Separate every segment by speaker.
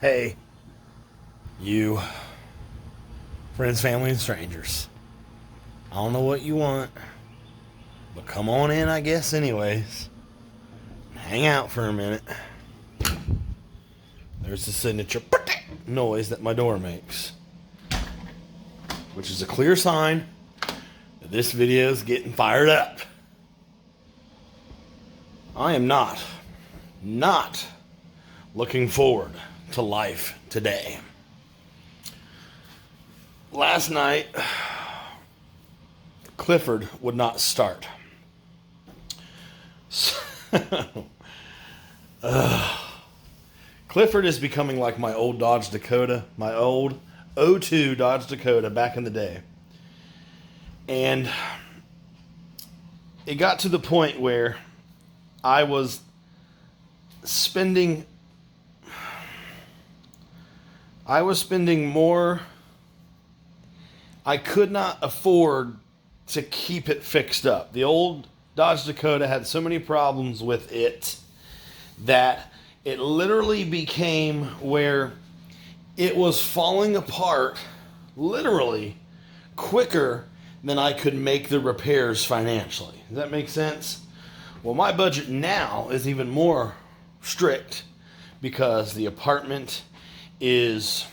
Speaker 1: Hey, you, friends, family, and strangers. I don't know what you want, but come on in, I guess, anyways. Hang out for a minute. There's the signature noise that my door makes, which is a clear sign that this video is getting fired up. I am not looking forward to life today. Last night, Clifford would not start. Clifford is becoming like my old Dodge Dakota, my old '02 Dodge Dakota back in the day. And it got to the point where I was spending more. I could not afford to keep it fixed up. The old Dodge Dakota had so many problems with it that it literally became where it was falling apart literally quicker than I could make the repairs financially. Does that make sense? Well, my budget now is even more strict because the apartment it's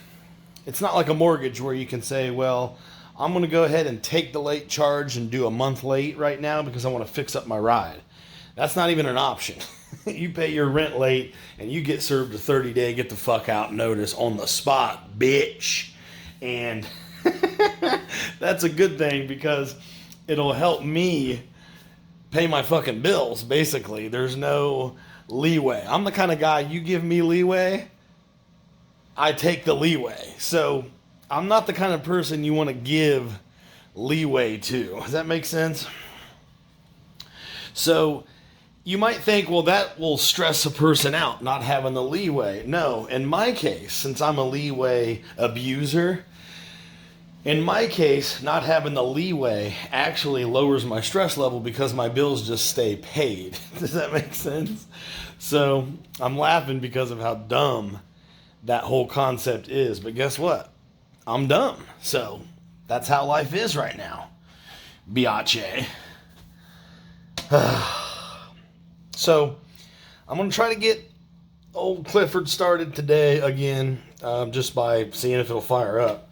Speaker 1: not like a mortgage where you can say, well, I'm going to go ahead and take the late charge and do a month late right now because I want to fix up my ride. That's not even an option. You pay your rent late and you get served a 30-day get the fuck out notice on the spot, bitch. And that's a good thing because it'll help me pay my fucking bills, basically. There's no leeway. I'm the kind of guy, you give me leeway, I take the leeway. So I'm not the kind of person you want to give leeway to. Does that make sense? So you might think, well, that will stress a person out, not having the leeway. No, in my case, since I'm a leeway abuser, in my case, not having the leeway actually lowers my stress level because my bills just stay paid. Does that make sense? So I'm laughing because of how dumb that whole concept is. But guess what? I'm dumb. So that's how life is right now. Biatch. So I'm going to try to get old Clifford started today again, just by seeing if it'll fire up.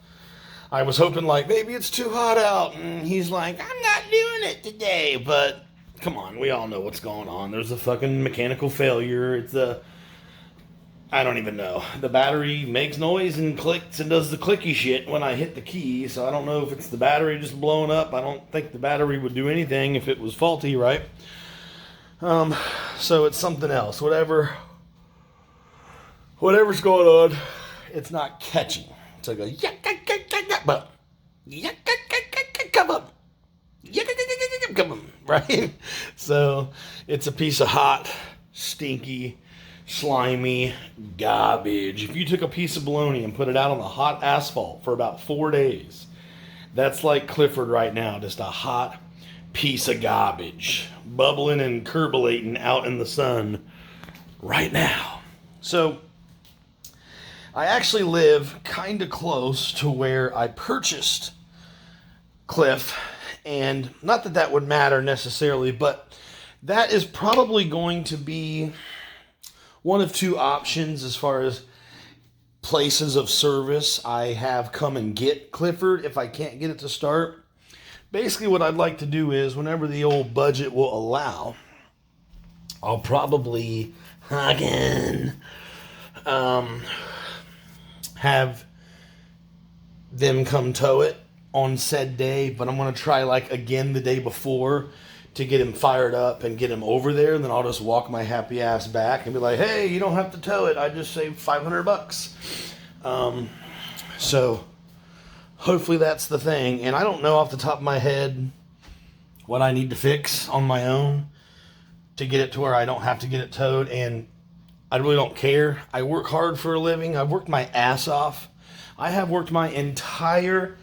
Speaker 1: I was hoping like maybe it's too hot out, and he's like, I'm not doing it today. But come on, we all know what's going on. There's a fucking mechanical failure. I don't even know. The battery makes noise and clicks and does the clicky shit when I hit the key. So I don't know if it's the battery just blowing up. I don't think the battery would do anything if it was faulty, right? So it's something else. Whatever's going on, it's not catching. So I go, come on, right? So it's a piece of hot, stinky, slimy garbage. If you took a piece of bologna and put it out on the hot asphalt for about 4 days, that's like Clifford right now, just a hot piece of garbage, bubbling and curbulating out in the sun right now. So I actually live kind of close to where I purchased Cliff, and not that that would matter necessarily, but that is probably going to be one of two options as far as places of service I have come and get Clifford if I can't get it to start. Basically what I'd like to do is whenever the old budget will allow, I'll probably have them come tow it on said day, but I'm going to try like again the day before to get him fired up and get him over there, and then I'll just walk my happy ass back and be like, hey, you don't have to tow it, I just saved $500. So hopefully that's the thing. And I don't know off the top of my head what I need to fix on my own to get it to where I don't have to get it towed, and I really don't care. I work hard for a living. I've worked my ass off. I have worked my entire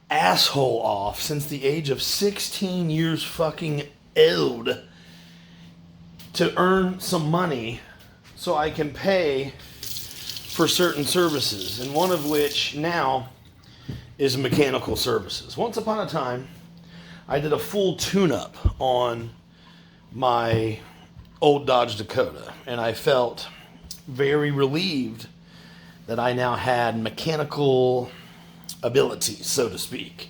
Speaker 1: asshole off since the age of 16 years fucking old to earn some money so I can pay for certain services, and one of which now is mechanical services. Once upon a time, I did a full tune-up on my old Dodge Dakota, and I felt very relieved that I now had mechanical abilities, so to speak.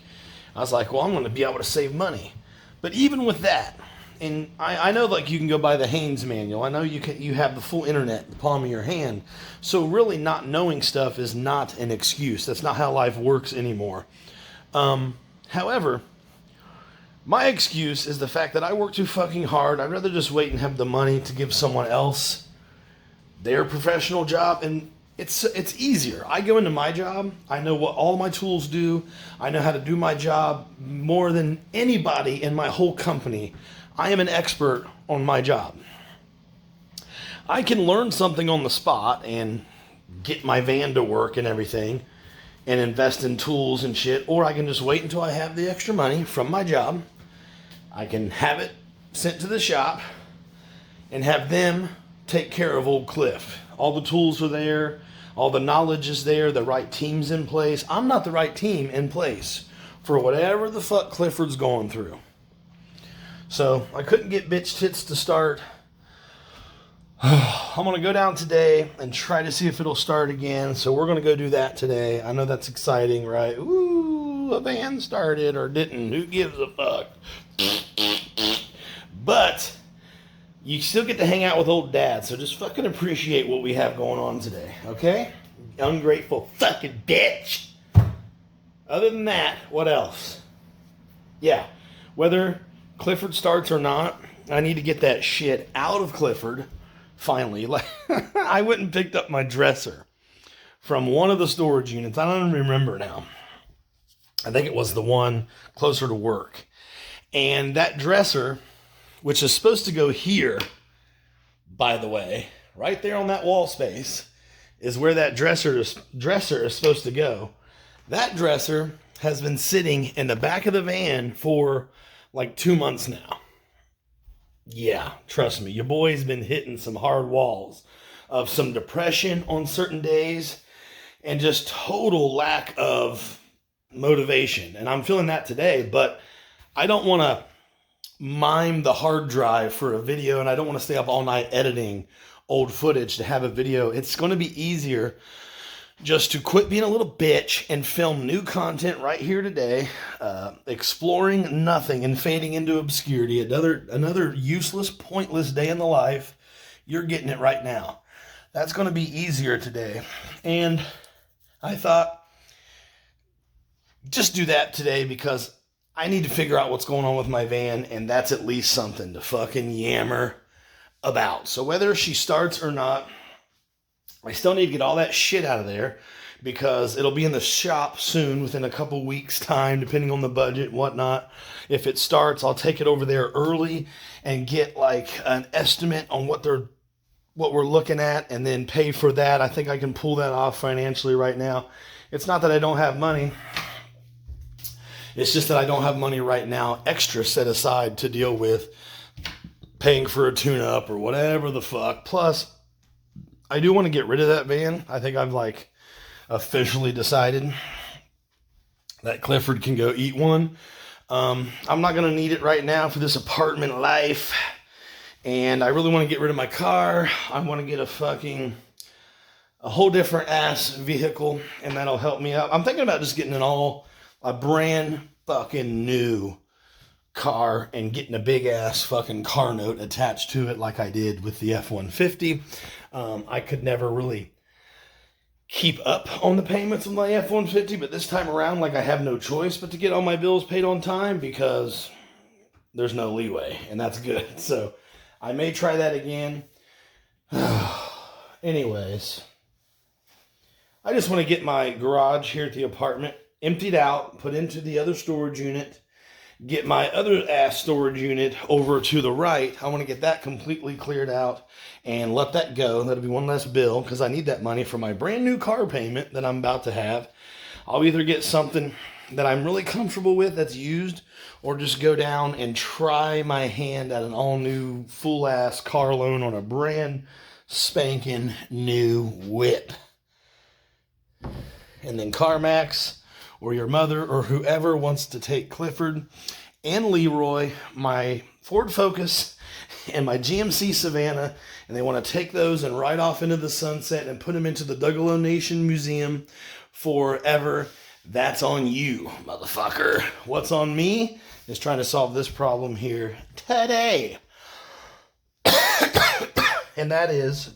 Speaker 1: I was like, well, I'm going to be able to save money. But even with that, and I know like you can go buy the Haynes manual. I know you have the full internet in the palm of your hand. So really not knowing stuff is not an excuse. That's not how life works anymore. However, my excuse is the fact that I work too fucking hard. I'd rather just wait and have the money to give someone else their professional job, and it's easier. I go into my job, I know what all my tools do, I know how to do my job more than anybody in my whole company. I am an expert on my job. I can learn something on the spot and get my van to work and everything and invest in tools and shit, or I can just wait until I have the extra money from my job. I can have it sent to the shop and have them take care of old Cliff. All the tools are there, all the knowledge is there, the right team's in place. I'm not the right team in place for whatever the fuck Clifford's going through. So I couldn't get bitch tits to start. I'm going to go down today and try to see if it'll start again. So we're going to go do that today. I know that's exciting, right? Ooh, a van started or didn't. Who gives a fuck? But you still get to hang out with old dad. So just fucking appreciate what we have going on today. Okay? Ungrateful fucking bitch. Other than that, what else? Yeah. Whether Clifford starts or not, I need to get that shit out of Clifford. Finally, like I went and picked up my dresser from one of the storage units. I don't even remember now. I think it was the one closer to work. And that dresser, which is supposed to go here, by the way, right there on that wall space, is where that dresser is supposed to go. That dresser has been sitting in the back of the van for like 2 months now. Yeah, trust me, your boy's been hitting some hard walls of some depression on certain days and just total lack of motivation. And I'm feeling that today, but I don't want to mime the hard drive for a video, and I don't want to stay up all night editing old footage to have a video. It's going to be easier just to quit being a little bitch and film new content right here today, exploring nothing and fading into obscurity. Another useless, pointless day in the life. You're getting it right now. That's going to be easier today. And I thought, just do that today because I need to figure out what's going on with my van, and that's at least something to fucking yammer about. So whether she starts or not, I still need to get all that shit out of there because it'll be in the shop soon, within a couple weeks' time, depending on the budget and whatnot. If it starts, I'll take it over there early and get like an estimate on what we're looking at and then pay for that. I think I can pull that off financially right now. It's not that I don't have money. It's just that I don't have money right now extra set aside to deal with paying for a tune-up or whatever the fuck. Plus, I do want to get rid of that van. I think I've like officially decided that Clifford can go eat one. I'm not going to need it right now for this apartment life. And I really want to get rid of my car. I want to get a whole different ass vehicle, and that'll help me out. I'm thinking about just getting a brand fucking new car and getting a big ass fucking car note attached to it like I did with the F-150. I could never really keep up on the payments of my F-150, but this time around, like, I have no choice but to get all my bills paid on time because there's no leeway, and that's good. So I may try that again. Anyways, I just want to get my garage here at the apartment emptied out, put into the other storage unit, get my other ass storage unit over to the right. I want to get that completely cleared out and let that go. That'll be one less bill because I need that money for my brand new car payment that I'm about to have. I'll either get something that I'm really comfortable with that's used, or just go down and try my hand at an all new full ass car loan on a brand spanking new whip. And then CarMax or your mother or whoever wants to take Clifford and Leroy, my Ford Focus, and my GMC Savannah, and they want to take those and ride off into the sunset and put them into the Duggalo Nation Museum forever. That's on you, motherfucker. What's on me is trying to solve this problem here today. And that is,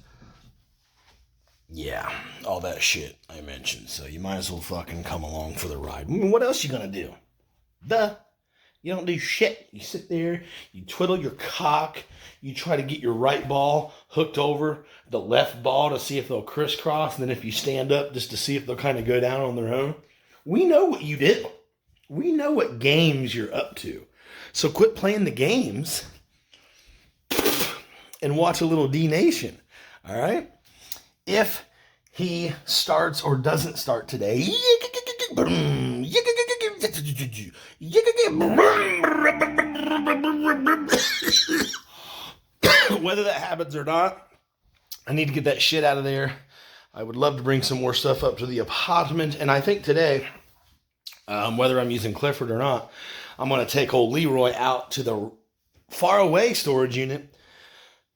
Speaker 1: yeah, all that shit I mentioned. So you might as well fucking come along for the ride. I mean, what else you gonna do? You don't do shit. You sit there, you twiddle your cock, you try to get your right ball hooked over the left ball to see if they'll crisscross, and then if you stand up just to see if they'll kind of go down on their own. We know what you do. We know what games you're up to. So quit playing the games and watch a little D Nation. All right? If he starts or doesn't start today, whether that happens or not, I need to get that shit out of there. I would love to bring some more stuff up to the apartment. And I think today, whether I'm using Clifford or not, I'm going to take old Leroy out to the far away storage unit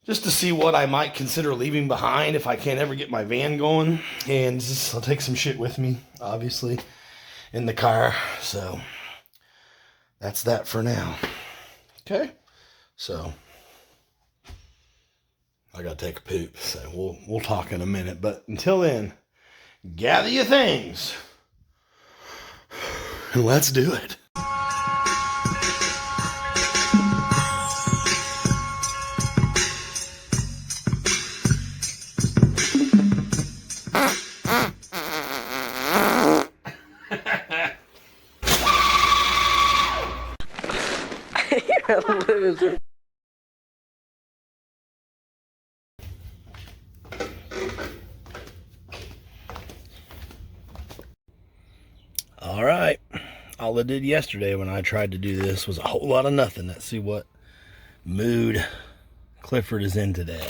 Speaker 1: just to see what I might consider leaving behind if I can't ever get my van going. And just, I'll take some shit with me, obviously, in the car. So that's that for now. Okay? So I got to take a poop. So we'll talk in a minute. But until then, gather your things and let's do it.
Speaker 2: You're a loser.
Speaker 1: All right. All I did yesterday when I tried to do this was a whole lot of nothing. Let's see what mood Clifford is in today.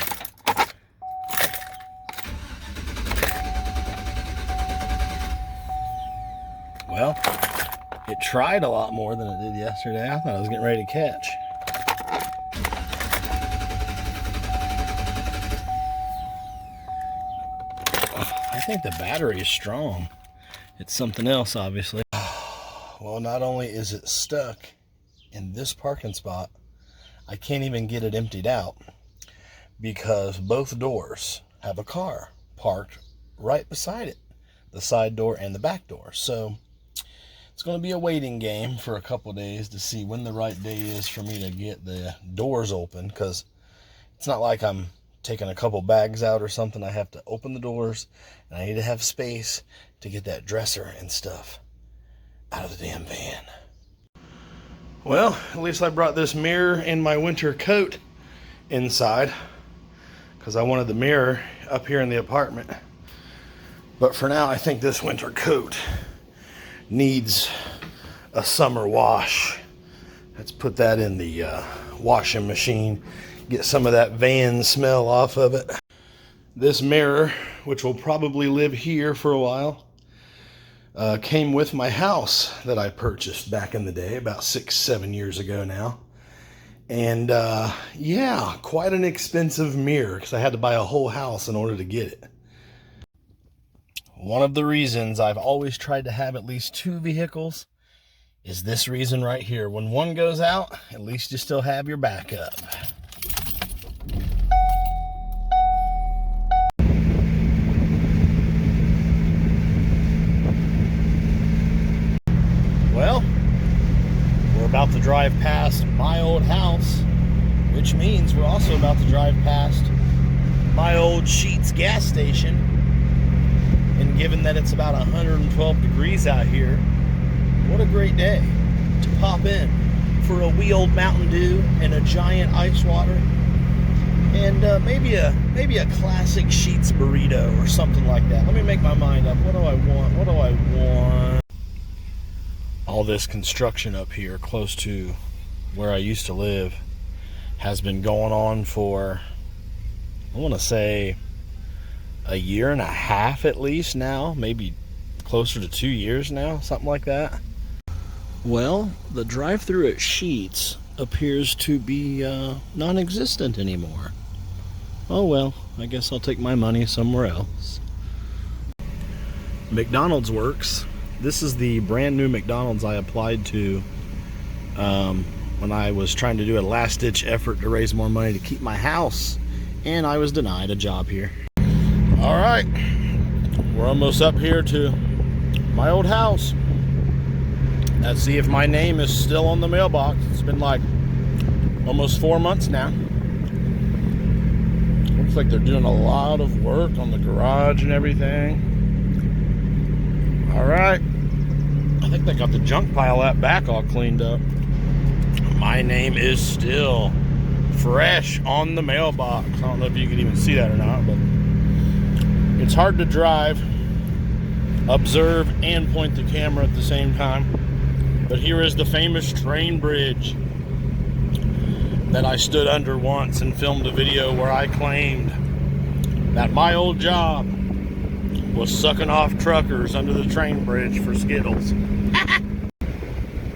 Speaker 1: Well, it tried a lot more than it did yesterday. I thought I was getting ready to catch. I think the battery is strong. It's something else, obviously. Well, not only is it stuck in this parking spot, I can't even get it emptied out because both doors have a car parked right beside it, the side door and the back door. So it's going to be a waiting game for a couple days to see when the right day is for me to get the doors open, because it's not like I'm taking a couple bags out or something. I have to open the doors, and I need to have space to get that dresser and stuff out of the damn van. Well, at least I brought this mirror and my winter coat inside because I wanted the mirror up here in the apartment. But for now, I think this winter coat needs a summer wash. Let's put that in the washing machine, get some of that van smell off of it. This mirror, which will probably live here for a while, came with my house that I purchased back in the day, about 6-7 years ago now. And yeah, quite an expensive mirror because I had to buy a whole house in order to get it. One of the reasons I've always tried to have at least 2 vehicles is this reason right here. When one goes out, at least you still have your backup. Well, we're about to drive past my old house, which means we're also about to drive past my old Sheetz gas station. And given that it's about 112 degrees out here, what a great day to pop in for a wee old Mountain Dew and a giant ice water, and maybe a classic Sheetz burrito or something like that. Let me make my mind up. What do I want? What do I want? All this construction up here close to where I used to live has been going on for, I want to say, a year and a half at least now, maybe closer to 2 years now, something like that. Well, the drive-through at Sheetz appears to be non-existent anymore. Oh well, I guess I'll take my money somewhere else. McDonald's works. This is the brand new McDonald's I applied to when I was trying to do a last-ditch effort to raise more money to keep my house, and I was denied a job here. All right, we're almost up here to my old house. Let's see if my name is still on the mailbox. It's been like almost 4 months now. Looks like they're doing a lot of work on the garage and everything. All right, I think they got the junk pile out back all cleaned up. My name is still fresh on the mailbox. I don't know if you can even see that or not, but it's hard to drive, observe, and point the camera at the same time. But here is the famous train bridge that I stood under once and filmed a video where I claimed that my old job was sucking off truckers under the train bridge for Skittles.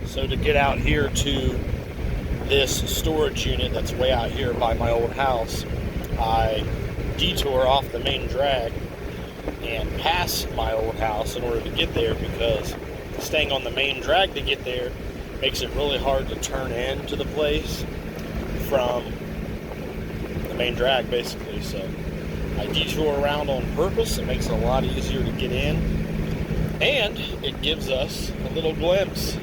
Speaker 1: So to get out here to this storage unit that's way out here by my old house, I detour off the main drag and pass my old house in order to get there, because staying on the main drag to get there makes it really hard to turn into the place from the main drag, basically. So I detour around on purpose. It makes it a lot easier to get in, and it gives us a little glimpse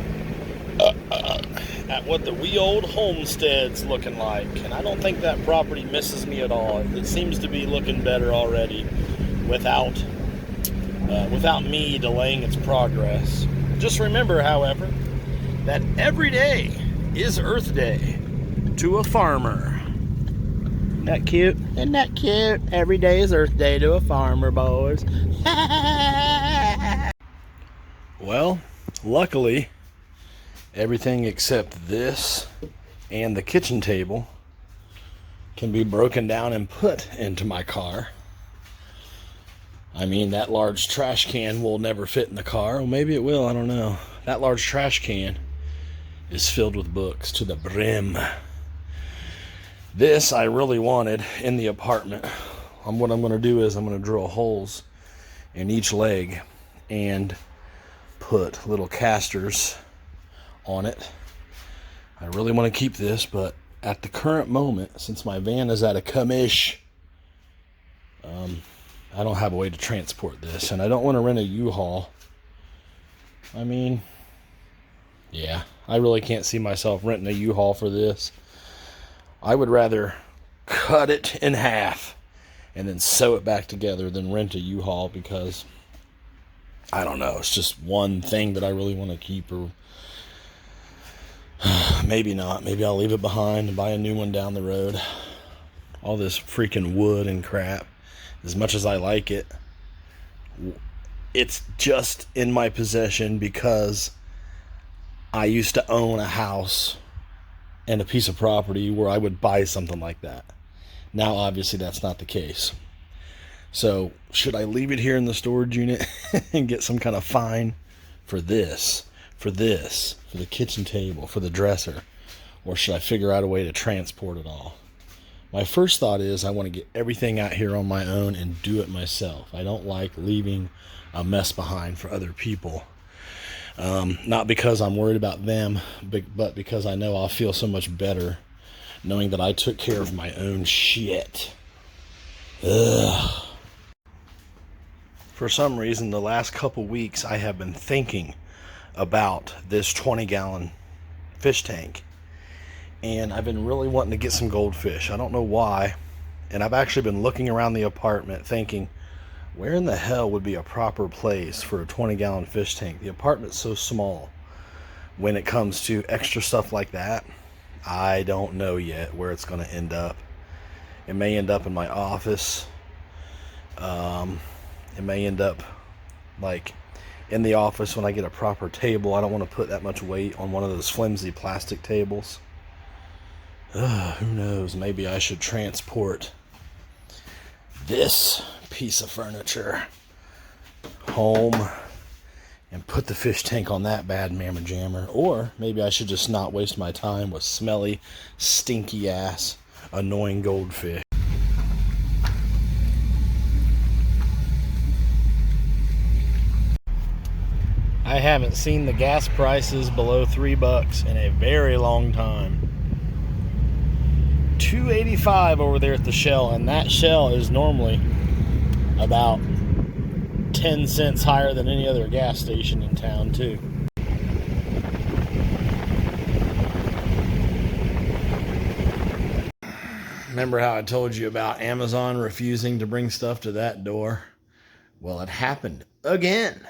Speaker 1: at what the wee old homestead's looking like. And I don't think that property misses me at all. It seems to be looking better already without me delaying its progress. Just remember, however, that every day is Earth Day to a farmer. Isn't that cute? Isn't that cute? Every day is Earth Day to a farmer, boys. Well, luckily, everything except this and the kitchen table can be broken down and put into my car. I mean, that large trash can will never fit in the car. Well, maybe it will, I don't know. That large trash can is filled with books to the brim. This I really wanted in the apartment. What I'm going to do is I'm going to drill holes in each leg and put little casters on it. I really want to keep this, but at the current moment, since my van is at a commish, I don't have a way to transport this, and I don't want to rent a U-Haul. I mean, yeah, I really can't see myself renting a U-Haul for this. I would rather cut it in half and then sew it back together than rent a U-Haul, because I don't know, it's just one thing that I really want to keep, or maybe not. Maybe I'll leave it behind and buy a new one down the road. All this freaking wood and crap, as much as I like it, it's just in my possession because I used to own a house and a piece of property where I would buy something like that. Now, obviously, that's not the case. So, should I leave it here in the storage unit and get some kind of fine for this, for the kitchen table, for the dresser? Or should I figure out a way to transport it all? My first thought is I want to get everything out here on my own and do it myself. I don't like leaving a mess behind for other people. Not because I'm worried about them, but because I know I'll feel so much better knowing that I took care of my own shit. Ugh. For some reason, the last couple weeks, I have been thinking about this 20-gallon fish tank. And I've been really wanting to get some goldfish. I don't know why. And I've actually been looking around the apartment thinking, where in the hell would be a proper place for a 20-gallon fish tank? The apartment's so small. When it comes to extra stuff like that, I don't know yet where it's going to end up. It may end up in my office. It may end up like in the office when I get a proper table. I don't want to put that much weight on one of those flimsy plastic tables. Who knows? Maybe I should transport this piece of furniture home and put the fish tank on that bad mamma jammer. Or maybe I should just not waste my time with smelly, stinky ass, annoying goldfish. I haven't seen the gas prices below $3 in a very long time. $2.85 over there at the Shell, and that Shell is normally about 10 cents higher than any other gas station in town too. Remember how I told you about Amazon refusing to bring stuff to that door? Well, it happened again.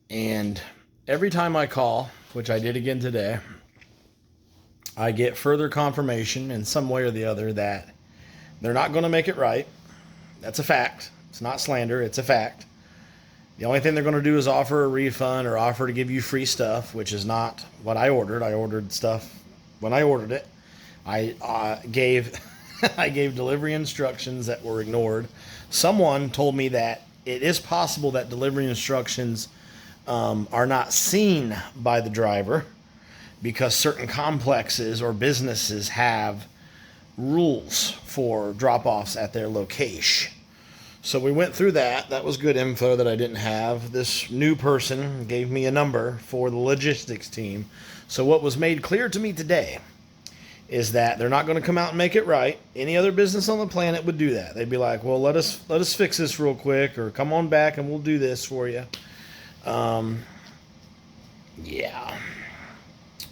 Speaker 1: And every time I call, which I did again today, I get further confirmation in some way or the other that they're not going to make it right. That's a fact. It's not slander. It's a fact. The only thing they're going to do is offer a refund or offer to give you free stuff, which is not what I ordered. I ordered stuff when I ordered it. I gave I gave delivery instructions that were ignored. Someone told me that it is possible that delivery instructions are not seen by the driver because certain complexes or businesses have rules for drop-offs at their location. So we went through that. That was good info that I didn't have. This new person gave me a number for the logistics team. So what was made clear to me today is that they're not going to come out and make it right. Any other business on the planet would do that. They'd be like, well, let us fix this real quick, or come on back and we'll do this for you. Yeah.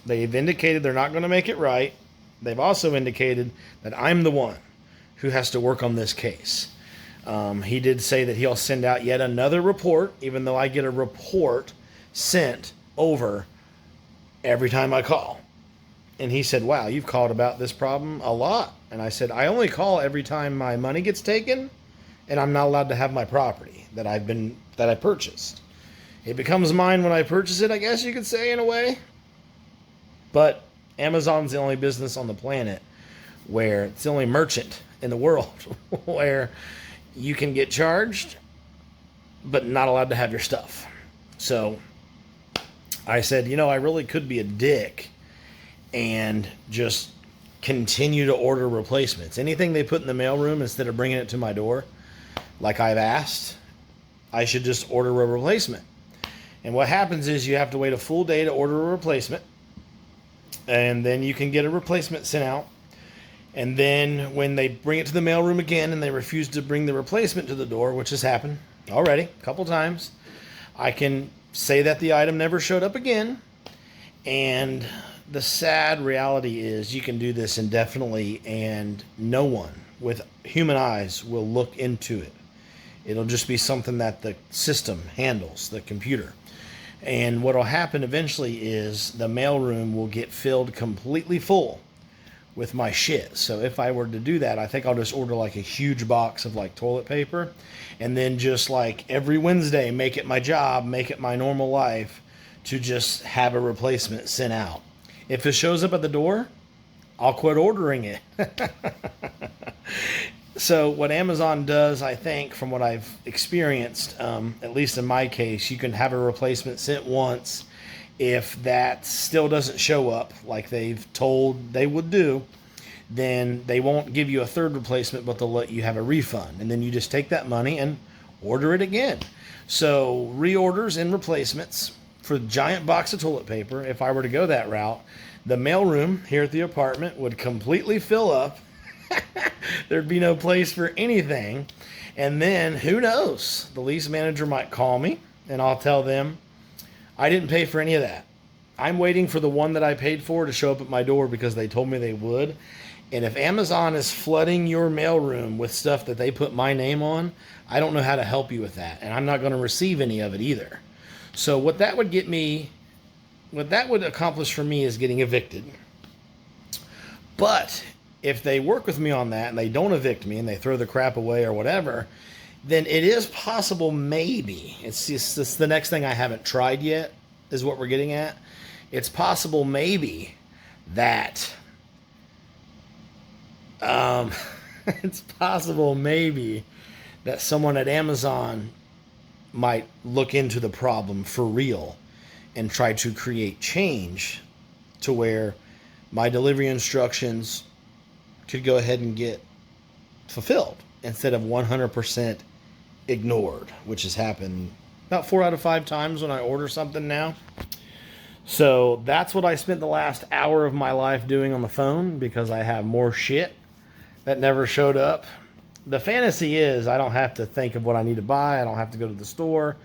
Speaker 1: They've indicated they're not going to make it right. They've also indicated that I'm the one who has to work on this case. He did say that he'll send out yet another report, even though I get a report sent over every time I call. And he said, wow, you've called about this problem a lot. And I said, I only call every time my money gets taken and I'm not allowed to have my property that I purchased. It becomes mine when I purchase it, I guess you could say, in a way. But Amazon's the only business on the planet where it's the only merchant in the world where you can get charged but not allowed to have your stuff. So I said, I really could be a dick and just continue to order replacements. Anything they put in the mailroom, instead of bringing it to my door like I've asked, I should just order a replacement. And what happens is you have to wait a full day to order a replacement, and then you can get a replacement sent out. And then when they bring it to the mailroom again and they refuse to bring the replacement to the door, which has happened already a couple times, I can say that the item never showed up again. And the sad reality is you can do this indefinitely and no one with human eyes will look into it. It'll just be something that the system handles, the computer. And what will happen eventually is the mailroom will get filled completely full with my shit. So if I were to do that, I think I'll just order like a huge box of like toilet paper, and then just like every Wednesday make it my job, make it my normal life to just have a replacement sent out. If it shows up at the door, I'll quit ordering it. So what Amazon does, I think, from what I've experienced, at least in my case, you can have a replacement sent once. If that still doesn't show up like they've told they would do, then they won't give you a third replacement, but they'll let you have a refund. And then you just take that money and order it again. So reorders and replacements for a giant box of toilet paper, if I were to go that route, the mailroom here at the apartment would completely fill up. There'd be no place for anything. And then, who knows? The lease manager might call me, and I'll tell them, I didn't pay for any of that. I'm waiting for the one that I paid for to show up at my door because they told me they would. And if Amazon is flooding your mailroom with stuff that they put my name on, I don't know how to help you with that. And I'm not going to receive any of it either. So what that would accomplish for me is getting evicted. But if they work with me on that and they don't evict me and they throw the crap away or whatever, then it is possible maybe, it's the next thing I haven't tried yet is what we're getting at. It's possible maybe that it's possible maybe that someone at Amazon might look into the problem for real and try to create change to where my delivery instructions could go ahead and get fulfilled instead of 100% ignored, which has happened about 4 out of 5 times when I order something now. So that's what I spent the last hour of my life doing on the phone, because I have more shit that never showed up. The fantasy is I don't have to think of what I need to buy. I don't have to go to the store.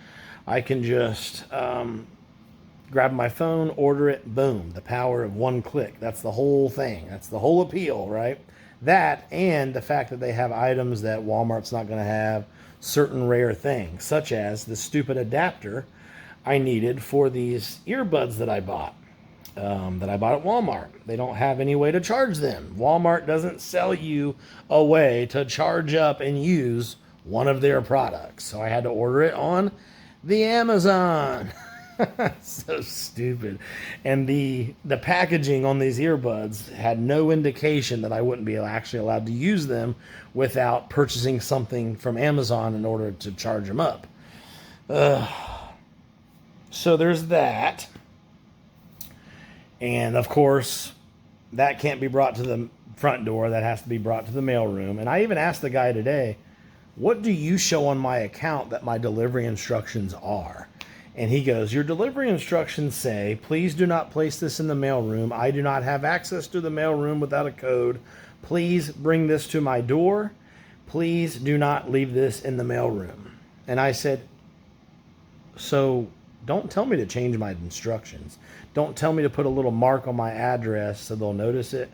Speaker 1: I can just grab my phone, order it, boom. The power of one click. That's the whole thing. That's the whole appeal, right? That, and the fact that they have items that Walmart's not going to have, certain rare things, such as the stupid adapter I needed for these earbuds that I bought at Walmart. They don't have any way to charge them. Walmart doesn't sell you a way to charge up and use one of their products. So I had to order it on the Amazon. So stupid. And the packaging on these earbuds had no indication that I wouldn't be actually allowed to use them without purchasing something from Amazon in order to charge them up. So there's that. And of course, that can't be brought to the front door. That has to be brought to the mailroom. And I even asked the guy today, what do you show on my account that my delivery instructions are? And he goes, your delivery instructions say, please do not place this in the mailroom. I do not have access to the mailroom without a code. Please bring this to my door. Please do not leave this in the mailroom. And I said, so don't tell me to change my instructions. Don't tell me to put a little mark on my address so they'll notice it.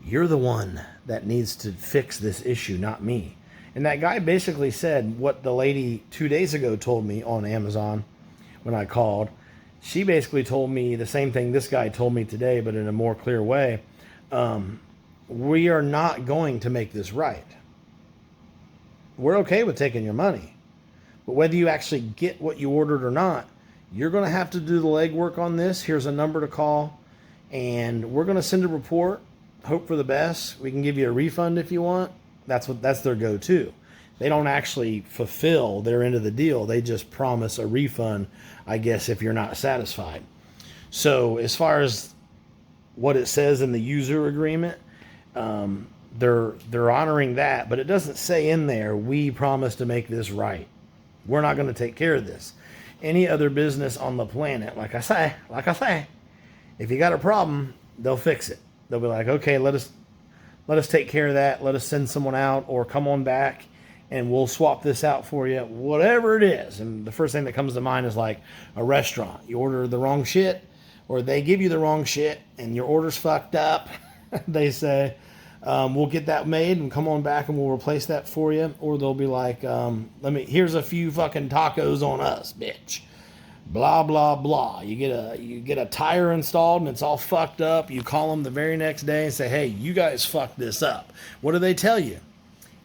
Speaker 1: You're the one that needs to fix this issue, not me. And that guy basically said what the lady 2 days ago told me on Amazon when I called. She basically told me the same thing this guy told me today, but in a more clear way. We are not going to make this right. We're okay with taking your money. But whether you actually get what you ordered or not, you're going to have to do the legwork on this. Here's a number to call. And we're going to send a report. Hope for the best. We can give you a refund if you want. That's their go-to. They don't actually fulfill their end of the deal. They just promise a refund, I guess, if you're not satisfied. So as far as what it says in the user agreement, they're honoring that, but it doesn't say in there, we promise to make this right. We're not going to take care of this. Any other business on the planet, like I say, if you got a problem, they'll fix it. They'll be like, okay, let us take care of that. Let us send someone out, or come on back and we'll swap this out for you, whatever it is. And the first thing that comes to mind is like a restaurant. You order the wrong shit, or they give you the wrong shit and your order's fucked up. They say, we'll get that made and come on back and we'll replace that for you. Or they'll be like, here's a few fucking tacos on us, bitch. Blah, blah, blah. You get a tire installed and it's all fucked up. You call them the very next day and say, hey, you guys fucked this up. What do they tell you?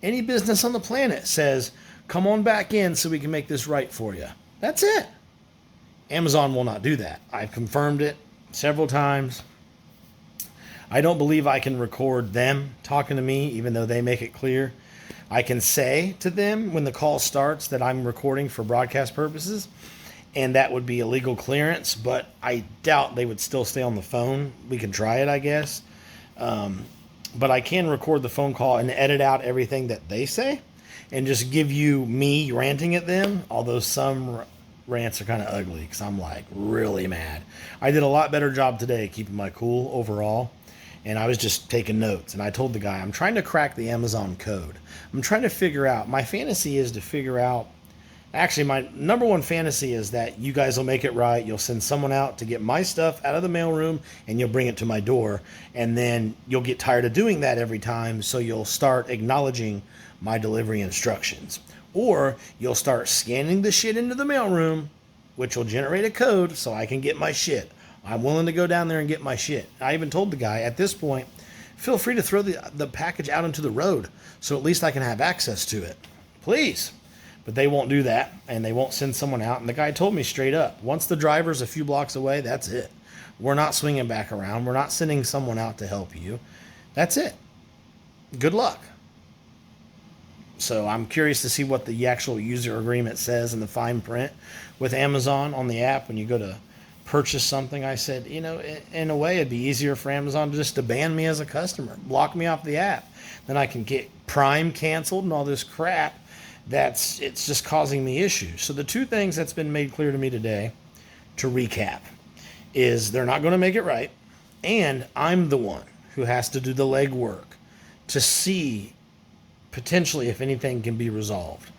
Speaker 1: Any business on the planet says, come on back in so we can make this right for you. That's it. Amazon will not do that. I've confirmed it several times. I don't believe I can record them talking to me, even though they make it clear. I can say to them when the call starts that I'm recording for broadcast purposes, and that would be a legal clearance, but I doubt they would still stay on the phone. We can try it, I guess. But I can record the phone call and edit out everything that they say and just give you me ranting at them, although some rants are kind of ugly because I'm like really mad. I did a lot better job today keeping my cool overall, and I was just taking notes. And I told the guy, I'm trying to crack the Amazon code. I'm trying to figure out, my fantasy is to figure out, actually my number one fantasy is that you guys will make it right. You'll send someone out to get my stuff out of the mailroom and you'll bring it to my door. And then you'll get tired of doing that every time, so you'll start acknowledging my delivery instructions. Or you'll start scanning the shit into the mailroom, which will generate a code so I can get my shit. I'm willing to go down there and get my shit. I even told the guy, at this point, feel free to throw the package out into the road so at least I can have access to it. Please. But they won't do that, and they won't send someone out. And the guy told me straight up, once the driver's a few blocks away, that's it. We're not swinging back around. We're not sending someone out to help you. That's it. Good luck. So I'm curious to see what the actual user agreement says in the fine print with Amazon on the app when you go to purchase something. I said, in a way, it'd be easier for Amazon just to ban me as a customer, block me off the app. Then I can get Prime canceled and all this crap. It's just causing me issues. So the two things that's been made clear to me today, to recap, is they're not going to make it right, and I'm the one who has to do the legwork to see potentially if anything can be resolved.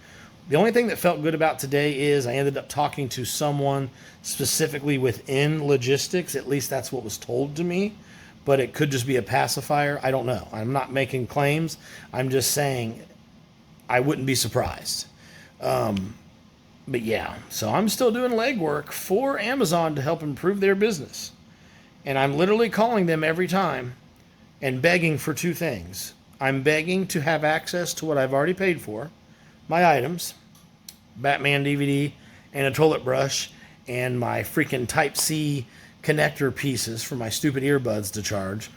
Speaker 1: The only thing that felt good about today is I ended up talking to someone specifically within logistics. At least that's what was told to me. But it could just be a pacifier. I don't know. I'm not making claims. I'm just saying I wouldn't be surprised. But yeah, so I'm still doing legwork for Amazon to help improve their business. And I'm literally calling them every time and begging for two things. I'm begging to have access to what I've already paid for, my items, Batman DVD and a toilet brush and my freaking Type-C connector pieces for my stupid earbuds to charge.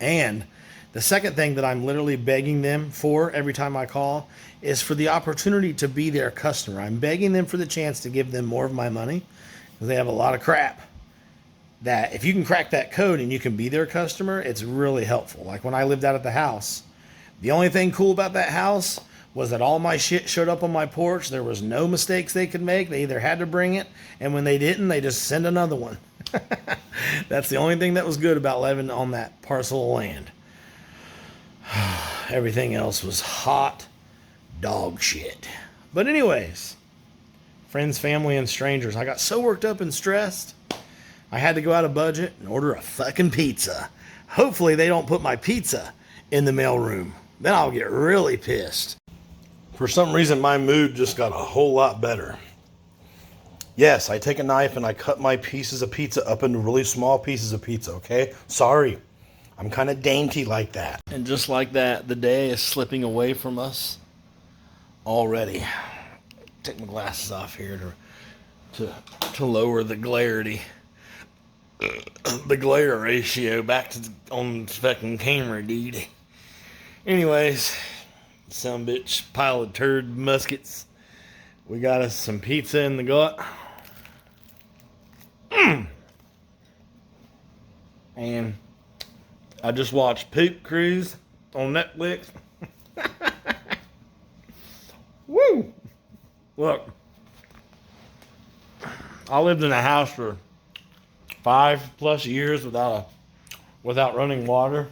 Speaker 1: And the second thing that I'm literally begging them for every time I call is for the opportunity to be their customer. I'm begging them for the chance to give them more of my money because they have a lot of crap. That if you can crack that code and you can be their customer, it's really helpful. Like when I lived out at the house, the only thing cool about that house was that all my shit showed up on my porch. There was no mistakes they could make. They either had to bring it, and when they didn't, they just send another one. That's the only thing that was good about living on that parcel of land. Everything else was hot dog shit. But anyways, friends, family, and strangers, I got so worked up and stressed, I had to go out of budget and order a fucking pizza. Hopefully they don't put my pizza in the mailroom. Then I'll get really pissed. For some reason, my mood just got a whole lot better. Yes, I take a knife and I cut my pieces of pizza up into really small pieces of pizza, okay? Sorry. I'm kind of dainty like that. And just like that, the day is slipping away from us already. Take my glasses off here to lower the clarity. The glare ratio back to on the fucking camera, dude. Anyways, some bitch pile of turd muskets. We got us some pizza in the gut. And I just watched Poop Cruise on Netflix. Woo! Look, I lived in a house for 5+ years without running water.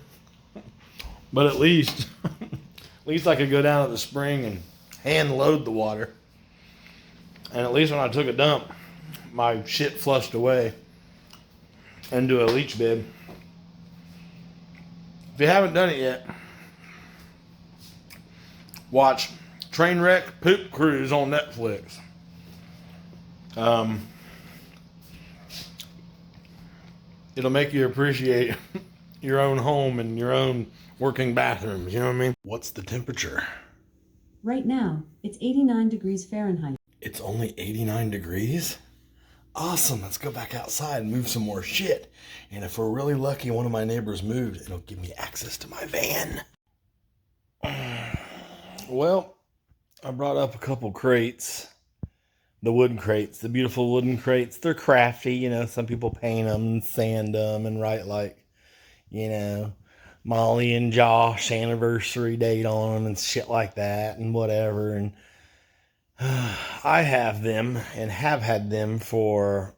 Speaker 1: But at least I could go down to the spring and hand load the water. And at least when I took a dump, my shit flushed away into a leach bed. If you haven't done it yet, watch Trainwreck Poop Cruise on Netflix. It'll make you appreciate your own home and your own working bathrooms, you know what I mean? What's the temperature?
Speaker 3: Right now, it's 89 degrees Fahrenheit.
Speaker 1: It's only 89 degrees? Awesome, let's go back outside and move some more shit. And if we're really lucky, one of my neighbors moved, it'll give me access to my van. Well, I brought up a couple crates. The wooden crates, the beautiful wooden crates. They're crafty, you know, some people paint them and sand them and write like, you know, Molly and Josh anniversary date on them and shit like that and whatever. And I have them and have had them for,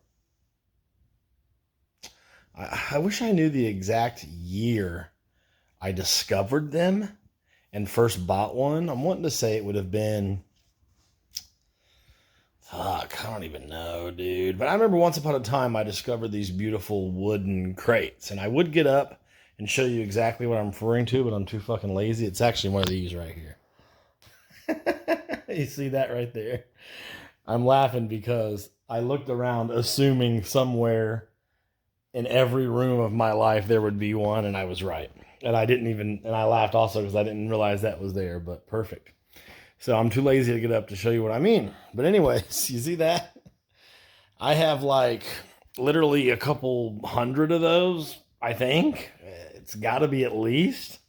Speaker 1: I wish I knew the exact year I discovered them and first bought one. I'm wanting to say it would have been, fuck, I don't even know, dude. But I remember once upon a time I discovered these beautiful wooden crates. And I would get up and show you exactly what I'm referring to, but I'm too fucking lazy. It's actually one of these right here. You see that right there? I'm laughing because I looked around assuming somewhere in every room of my life there would be one, and I was right. And I laughed also because I didn't realize that was there, but perfect. So I'm too lazy to get up to show you what I mean. But anyways, you see that? I have like literally a couple hundred of those, I think. It's got to be at least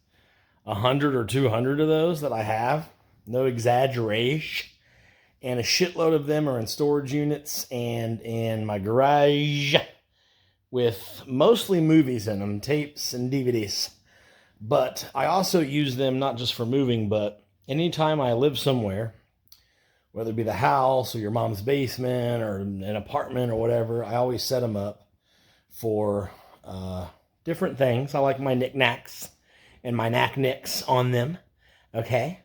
Speaker 1: 100 or 200 of those that I have. No exaggeration. And a shitload of them are in storage units and in my garage with mostly movies in them, tapes and DVDs. But I also use them not just for moving, but anytime I live somewhere, whether it be the house or your mom's basement or an apartment or whatever, I always set them up for different things. I like my knickknacks and my knack-nicks on them. Okay?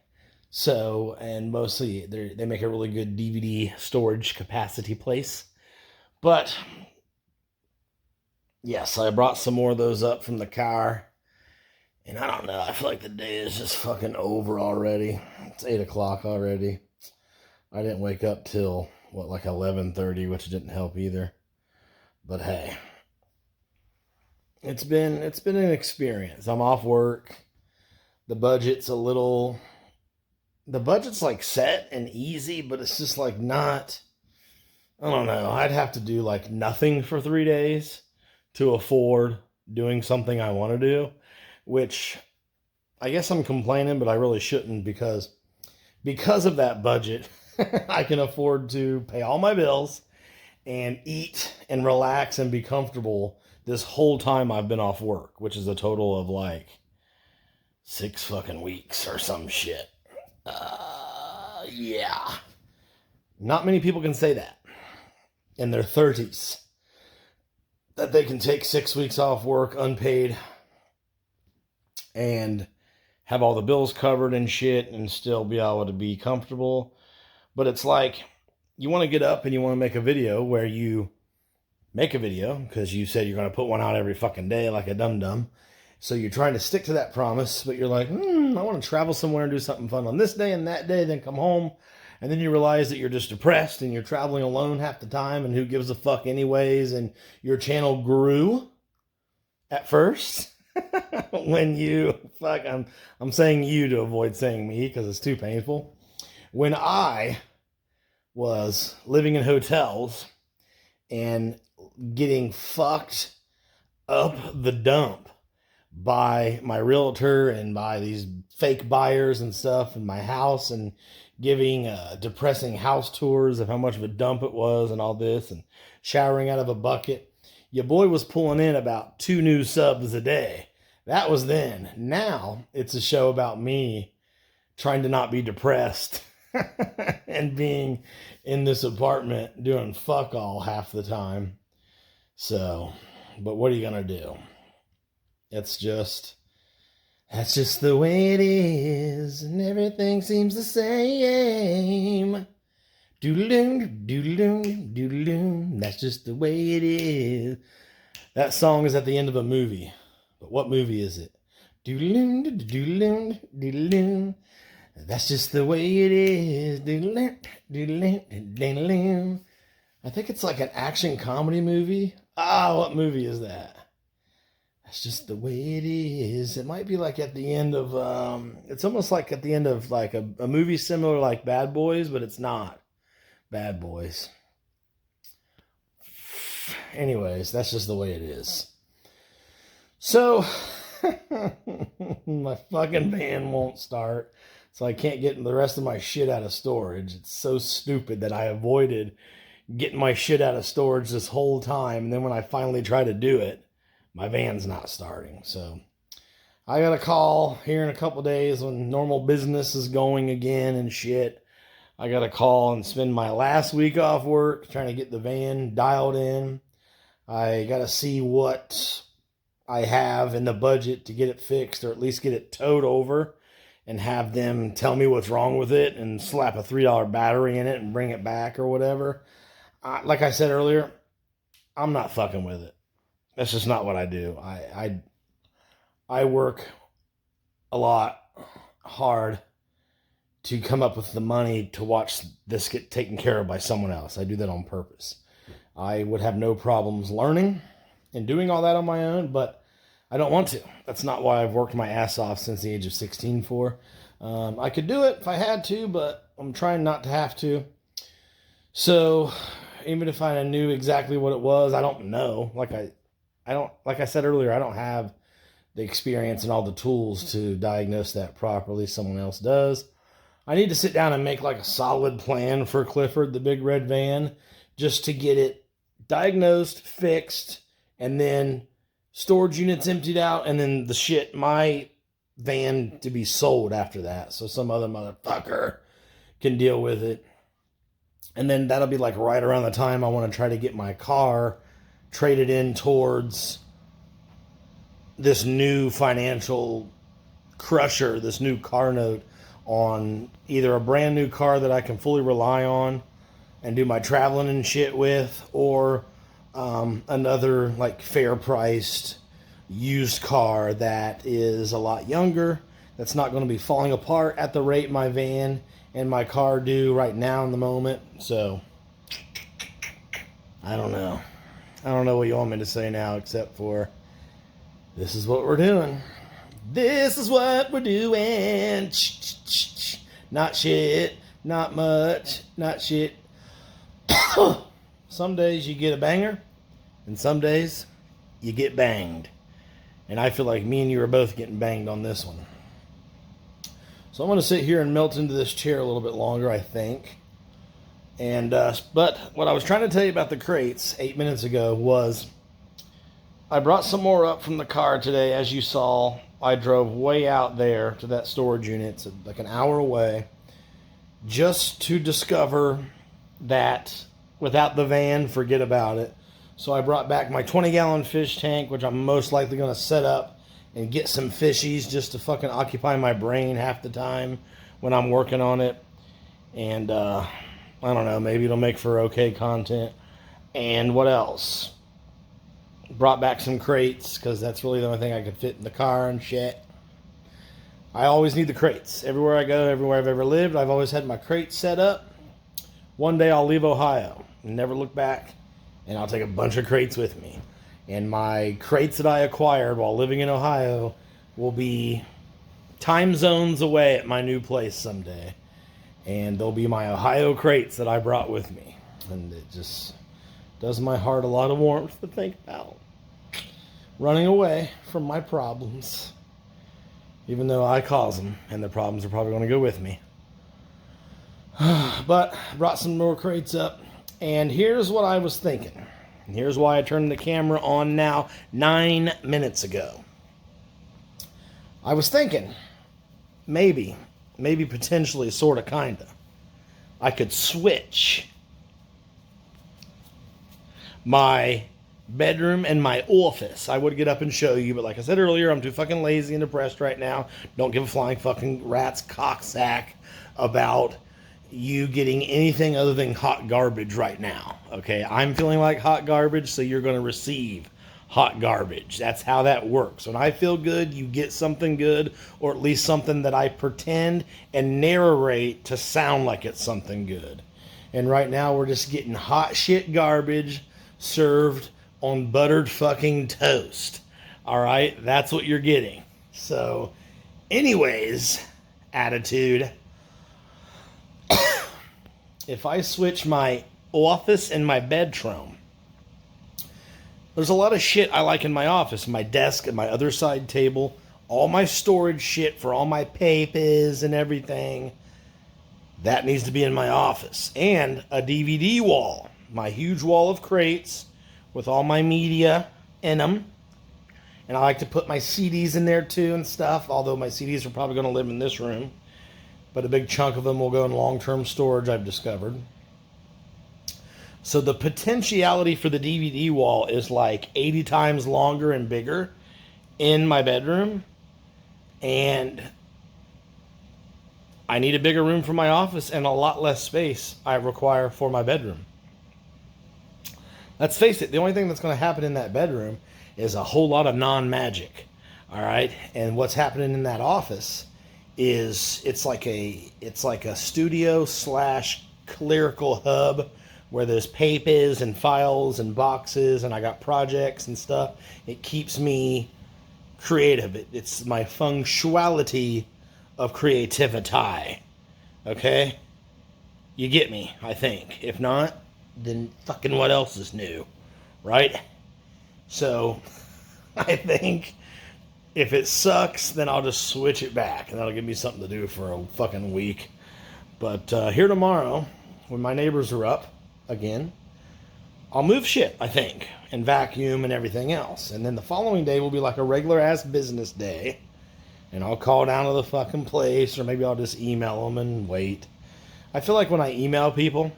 Speaker 1: So, and mostly they make a really good DVD storage capacity place. But, yes, I brought some more of those up from the car. And I don't know, I feel like the day is just fucking over already. It's 8 o'clock already. I didn't wake up till, like 11:30, which didn't help either. But hey, it's been an experience. I'm off work. The budget's like set and easy, but it's just like not, I don't know. I'd have to do like nothing for 3 days to afford doing something I want to do, which I guess I'm complaining, but I really shouldn't because of that budget, I can afford to pay all my bills and eat and relax and be comfortable this whole time I've been off work, which is a total of like 6 fucking weeks or some shit. Yeah. Not many people can say that in their 30s. That they can take 6 weeks off work unpaid and have all the bills covered and shit and still be able to be comfortable. But it's like, you want to get up and you want to make a video where you make a video because you said you're going to put one out every fucking day like a dum-dum. So you're trying to stick to that promise, but you're like, I want to travel somewhere and do something fun on this day and that day, then come home. And then you realize that you're just depressed and you're traveling alone half the time and who gives a fuck anyways. And your channel grew at first when you, I'm saying you to avoid saying me because it's too painful. When I was living in hotels and getting fucked up the dump by my realtor and by these fake buyers and stuff in my house and giving depressing house tours of how much of a dump it was and all this and showering out of a bucket. Your boy was pulling in about 2 new subs a day. That was then. Now it's a show about me trying to not be depressed and being in this apartment doing fuck all half the time. So, but what are you going to do? That's just the way it is, and everything seems the same. Doodle-doom, doodle-doom, doodle-doom. That's just the way it is. That song is at the end of a movie. But what movie is it? Doodle-doom, doodle-doom, doodle-doom. That's just the way it is. Doodle-doom, doodle-doom, doodle-doom. I think it's like an action comedy movie. What movie is that? That's just the way it is. It might be like at the end of, it's almost like at the end of like a movie similar like Bad Boys, but it's not Bad Boys. Anyways, that's just the way it is. So, my fucking van won't start, so I can't get the rest of my shit out of storage. It's so stupid that I avoided getting my shit out of storage this whole time, and then when I finally try to do it, my van's not starting. So I got a call here in a couple days when normal business is going again and shit. I got a call and spend my last week off work trying to get the van dialed in. I got to see what I have in the budget to get it fixed or at least get it towed over and have them tell me what's wrong with it and slap a $3 battery in it and bring it back or whatever. Like I said earlier, I'm not fucking with it. That's just not what I do. I work a lot hard to come up with the money to watch this get taken care of by someone else. I do that on purpose. I would have no problems learning and doing all that on my own, but I don't want to. That's not why I've worked my ass off since the age of 16 for. I could do it if I had to, but I'm trying not to have to. So even if I knew exactly what it was, I don't know. Like I said earlier, I don't have the experience and all the tools to diagnose that properly. Someone else does. I need to sit down and make like a solid plan for Clifford, the big red van, just to get it diagnosed, fixed, and then storage units emptied out, and then my van to be sold after that, so some other motherfucker can deal with it. And then that'll be like right around the time I want to try to get my car traded in towards this new financial crusher, this new car note on either a brand new car that I can fully rely on and do my traveling and shit with, or another like fair priced used car that is a lot younger, that's not going to be falling apart at the rate my van and my car do right now in the moment. So I don't know what you want me to say now, except for this is what we're doing. This is what we're doing. Not shit, not much, not shit. Some days you get a banger, and some days you get banged. And I feel like me and you are both getting banged on this one. So I'm going to sit here and melt into this chair a little bit longer, I think. And but what I was trying to tell you about the crates 8 minutes ago was I brought some more up from the car today. As you saw, I drove way out there to that storage unit. It's like an hour away, just to discover that without the van, forget about it. So I brought back my 20-gallon fish tank, which I'm most likely going to set up and get some fishies just to fucking occupy my brain half the time when I'm working on it. And I don't know, maybe it'll make for okay content. And what else? Brought back some crates, because that's really the only thing I could fit in the car and shit. I always need the crates. Everywhere I go, everywhere I've ever lived, I've always had my crates set up. One day I'll leave Ohio and never look back, and I'll take a bunch of crates with me. And my crates that I acquired while living in Ohio will be time zones away at my new place someday. And they'll be my Ohio crates that I brought with me. And it just does my heart a lot of warmth to think about running away from my problems, even though I cause them, and the problems are probably going to go with me. But I brought some more crates up, and here's what I was thinking. And here's why I turned the camera on now 9 minutes ago. I was thinking, maybe potentially, sort of, kind of, I could switch my bedroom and my office. I would get up and show you, but like I said earlier, I'm too fucking lazy and depressed right now. Don't give a flying fucking rat's cocksack about you getting anything other than hot garbage right now. Okay, I'm feeling like hot garbage, so you're going to receive hot garbage. That's how that works. When I feel good, you get something good, or at least something that I pretend and narrate to sound like it's something good. And right now we're just getting hot shit garbage served on buttered fucking toast. All right, that's what you're getting. So anyways, attitude, if I switch my office and my bedroom, there's a lot of shit I like in my office. My desk and my other side table, all my storage shit for all my papers and everything, that needs to be in my office. And a DVD wall, my huge wall of crates with all my media in them. And I like to put my CDs in there too and stuff, although my CDs are probably going to live in this room. But a big chunk of them will go in long-term storage, I've discovered. So the potentiality for the DVD wall is like 80 times longer and bigger in my bedroom. And I need a bigger room for my office and a lot less space I require for my bedroom. Let's face it, the only thing that's going to happen in that bedroom is a whole lot of non-magic. All right? And what's happening in that office is it's like a studio / clerical hub where there's papers and files and boxes, and I got projects and stuff. It keeps me creative. It's my functionality of creativity. Okay? You get me, I think. If not, then fucking what else is new? Right? So, I think if it sucks, then I'll just switch it back, and that'll give me something to do for a fucking week. But here tomorrow, when my neighbors are up again, I'll move shit, I think, and vacuum and everything else. And then the following day will be like a regular ass business day. And I'll call down to the fucking place, or maybe I'll just email them and wait. I feel like when I email people,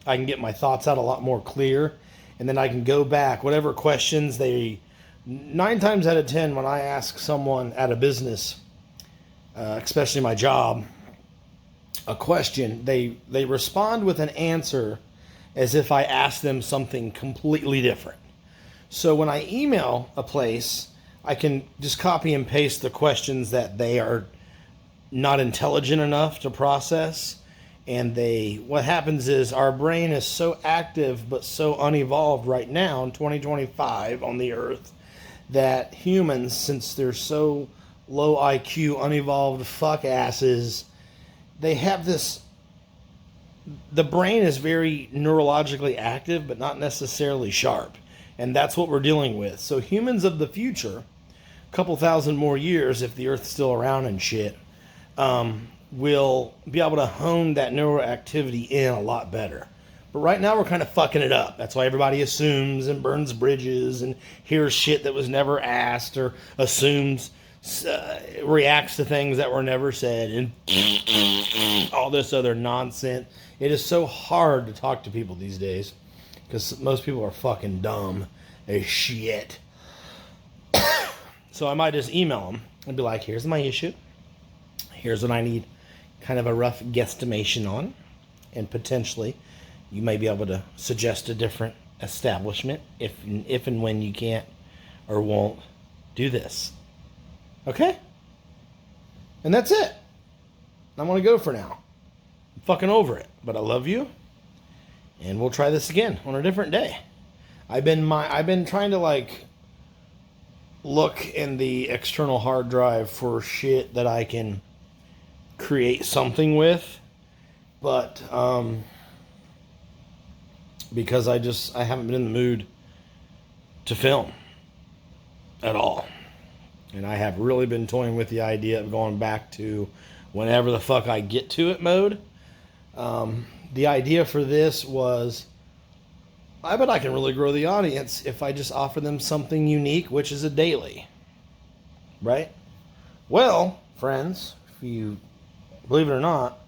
Speaker 1: I can get my thoughts out a lot more clear. And then I can go back, whatever questions they... 9 times out of 10, when I ask someone at a business, especially my job, a question, they respond with an answer as if I asked them something completely different. So when I email a place, I can just copy and paste the questions that they are not intelligent enough to process. And what happens is our brain is so active but so unevolved right now in 2025 on the earth that humans, since they're so low IQ, unevolved fuck asses, they have this... The brain is very neurologically active but not necessarily sharp. And that's what we're dealing with. So humans of the future, a couple thousand more years, if the Earth's still around and shit, will be able to hone that neuroactivity in a lot better. But right now we're kind of fucking it up. That's why everybody assumes and burns bridges and hears shit that was never asked, or assumes, reacts to things that were never said, and all this other nonsense. It is so hard to talk to people these days because most people are fucking dumb as shit. So I might just email them and be like, here's my issue. Here's what I need kind of a rough guesstimation on. And potentially you may be able to suggest a different establishment if and when you can't or won't do this. Okay? And that's it. I'm going to go for now. I'm fucking over it. But I love you. And we'll try this again on a different day. I've been trying to like look in the external hard drive for shit that I can create something with, but because I haven't been in the mood to film at all. And I have really been toying with the idea of going back to whenever the fuck I get to it mode. The idea for this was, I bet I can really grow the audience if I just offer them something unique, which is a daily. Right? Well, friends, if you believe it or not,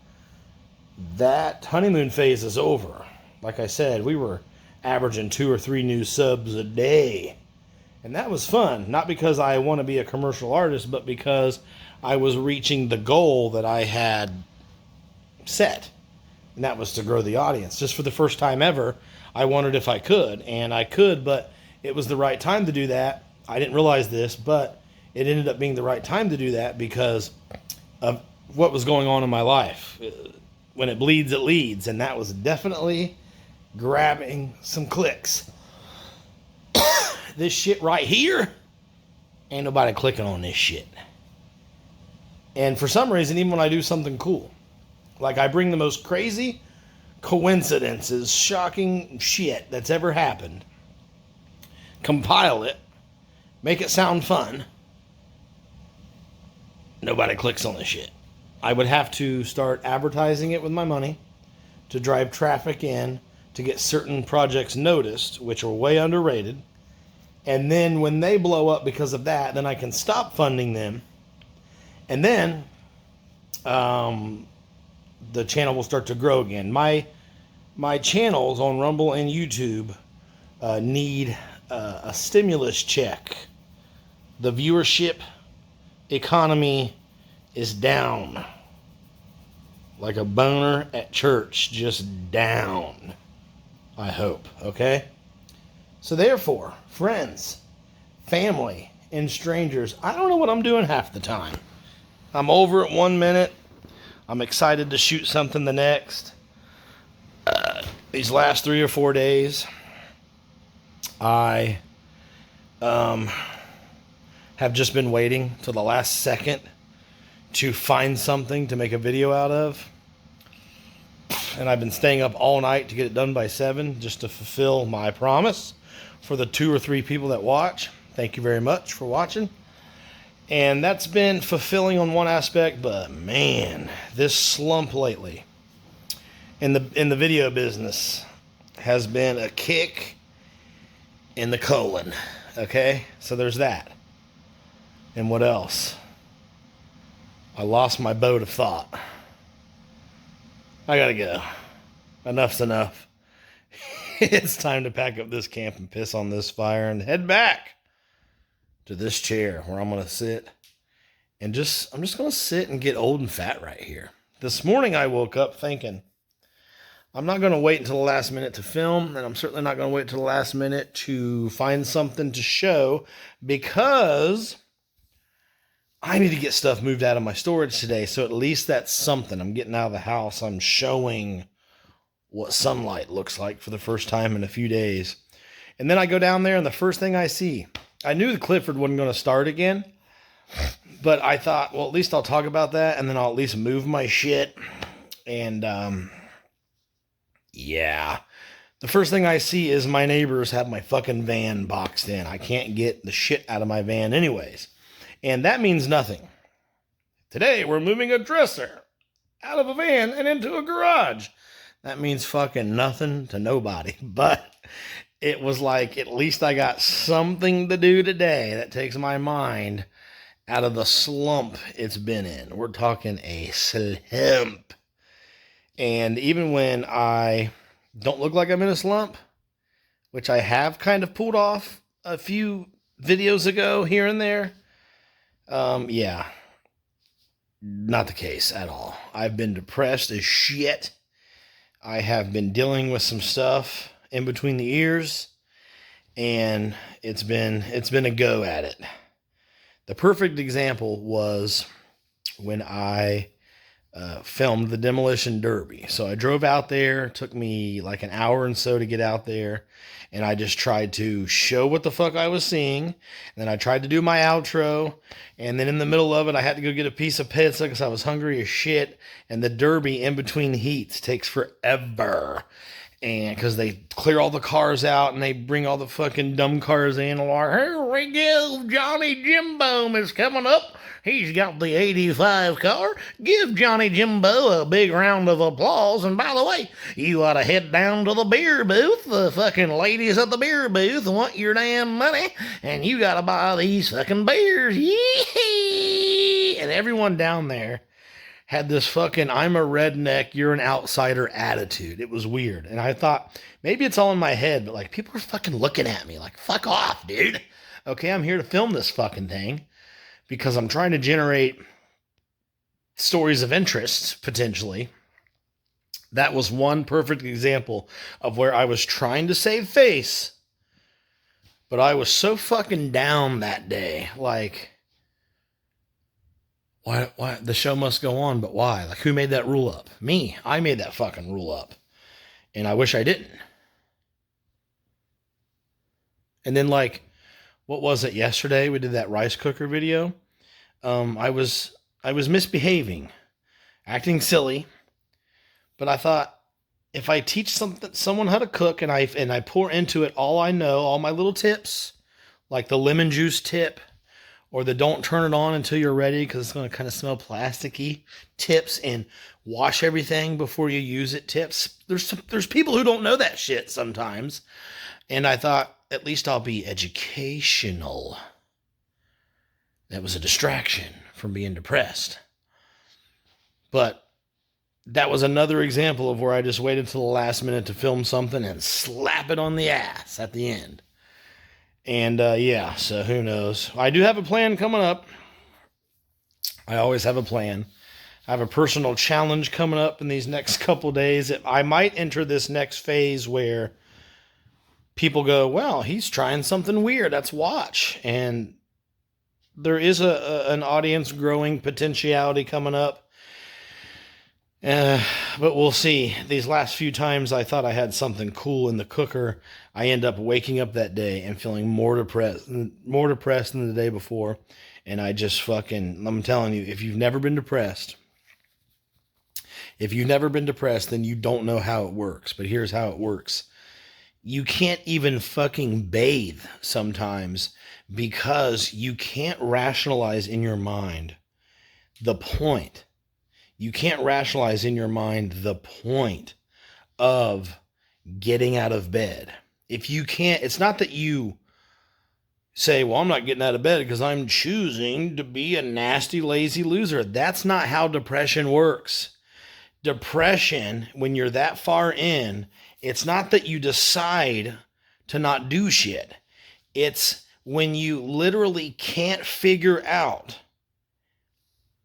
Speaker 1: that honeymoon phase is over. Like I said, we were averaging 2 or 3 new subs a day. And that was fun. Not because I want to be a commercial artist, but because I was reaching the goal that I had set. And that was to grow the audience. Just for the first time ever, I wondered if I could. And I could, but it was the right time to do that. I didn't realize this, but it ended up being the right time to do that because of what was going on in my life. When it bleeds, it leads. And that was definitely grabbing some clicks. This shit right here, ain't nobody clicking on this shit. And for some reason, even when I do something cool, like I bring the most crazy coincidences, shocking shit that's ever happened, compile it, make it sound fun, nobody clicks on this shit. I would have to start advertising it with my money to drive traffic in, to get certain projects noticed, which are way underrated. And then when they blow up because of that, then I can stop funding them. And then the channel will start to grow again. My channels on Rumble and YouTube need a stimulus check. The viewership economy is down. Like a boner at church, just down. I hope, okay? So therefore, friends, family, and strangers, I don't know what I'm doing half the time. I'm over it 1 minute. I'm excited to shoot something the next. These last 3 or 4 days, I have just been waiting till the last second to find something to make a video out of. And I've been staying up all night to get it done by 7 just to fulfill my promise for the 2 or 3 people that watch. Thank you very much for watching. And that's been fulfilling on one aspect, but man, this slump lately in the video business has been a kick in the colon. Okay? So there's that. And what else? I lost my boat of thought. I gotta go. Enough's enough. It's time to pack up this camp and piss on this fire and head back to this chair where I'm gonna sit and I'm just gonna sit and get old and fat right here. This morning I woke up thinking, I'm not gonna wait until the last minute to film, and I'm certainly not gonna wait until the last minute to find something to show, because I need to get stuff moved out of my storage today. So at least that's something. I'm getting out of the house. I'm showing what sunlight looks like for the first time in a few days. And then I go down there and the first thing I see, I knew the Clifford wasn't going to start again, but I thought, well, at least I'll talk about that, and then I'll at least move my shit. And, yeah. The first thing I see is my neighbors have my fucking van boxed in. I can't get the shit out of my van anyways. And that means nothing. Today, we're moving a dresser out of a van and into a garage. That means fucking nothing to nobody. But it was like, at least I got something to do today that takes my mind out of the slump it's been in. We're talking a slump. And even when I don't look like I'm in a slump, which I have kind of pulled off a few videos ago here and there, yeah, not the case at all. I've been depressed as shit. I have been dealing with some stuff in between the ears, and it's been a go at it. The perfect example was when I filmed the Demolition Derby. So I drove out there. It took me like an hour and so to get out there. And I just tried to show what the fuck I was seeing. And then I tried to do my outro. And then in the middle of it, I had to go get a piece of pizza because I was hungry as shit. And the Derby in between heats takes forever. And because they clear all the cars out and they bring all the fucking dumb cars in. Here we go, Johnny Jimbo is coming up. He's got the 85 car. Give Johnny Jimbo a big round of applause. And by the way, you ought to head down to the beer booth. The fucking ladies at the beer booth want your damn money. And you got to buy these fucking beers. Yee! And everyone down there had this fucking I'm a redneck, you're an outsider attitude. It was weird. And I thought, maybe it's all in my head, but like people are fucking looking at me like, fuck off, dude. Okay, I'm here to film this fucking thing because I'm trying to generate stories of interest, potentially. That was one perfect example of where I was trying to save face, but I was so fucking down that day. Like, why the show must go on, but why? Like, who made that rule up? Me. I made that fucking rule up. And I wish I didn't. And then, like, what was it yesterday? We did that rice cooker video. I was misbehaving, acting silly, but I thought if I teach someone how to cook and I pour into it all I know, all my little tips, like the lemon juice tip, or the don't turn it on until you're ready because it's going to kind of smell plasticky tips, and wash everything before you use it tips. There's people who don't know that shit sometimes. And I thought, at least I'll be educational. That was a distraction from being depressed. But that was another example of where I just waited till the last minute to film something and slap it on the ass at the end. And yeah, so who knows? I do have a plan coming up. I always have a plan. I have a personal challenge coming up in these next couple days. I might enter this next phase where people go, well, he's trying something weird. Let's watch. And there is an audience growing potentiality coming up. But we'll see. These last few times I thought I had something cool in the cooker, I end up waking up that day and feeling more depressed than the day before. And I just I'm telling you, if you've never been depressed, then you don't know how it works. But here's how it works. You can't even fucking bathe sometimes because you can't rationalize in your mind the point. You can't rationalize in your mind the point of getting out of bed. If you can't, it's not that you say, well, I'm not getting out of bed because I'm choosing to be a nasty, lazy loser. That's not how depression works. Depression, when you're that far in, it's not that you decide to not do shit. It's when you literally can't figure out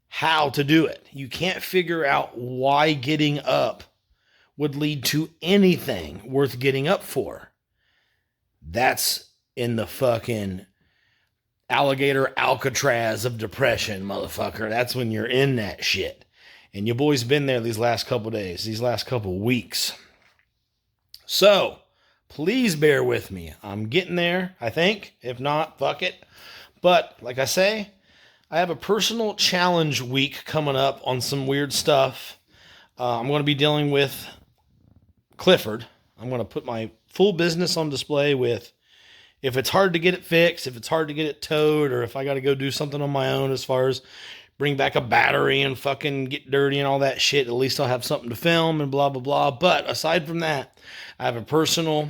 Speaker 1: how to do it. You can't figure out why getting up would lead to anything worth getting up for. That's in the fucking alligator Alcatraz of depression, motherfucker. That's when you're in that shit. And your boy's been there these last couple days, these last couple weeks. So, please bear with me. I'm getting there, I think. If not, fuck it. But, like I say, I have a personal challenge week coming up on some weird stuff. I'm going to be dealing with Clifford. I'm going to put my full business on display with if it's hard to get it fixed, if it's hard to get it towed, or if I got to go do something on my own as far as bring back a battery and fucking get dirty and all that shit, at least I'll have something to film and blah, blah, blah. But aside from that, I have a personal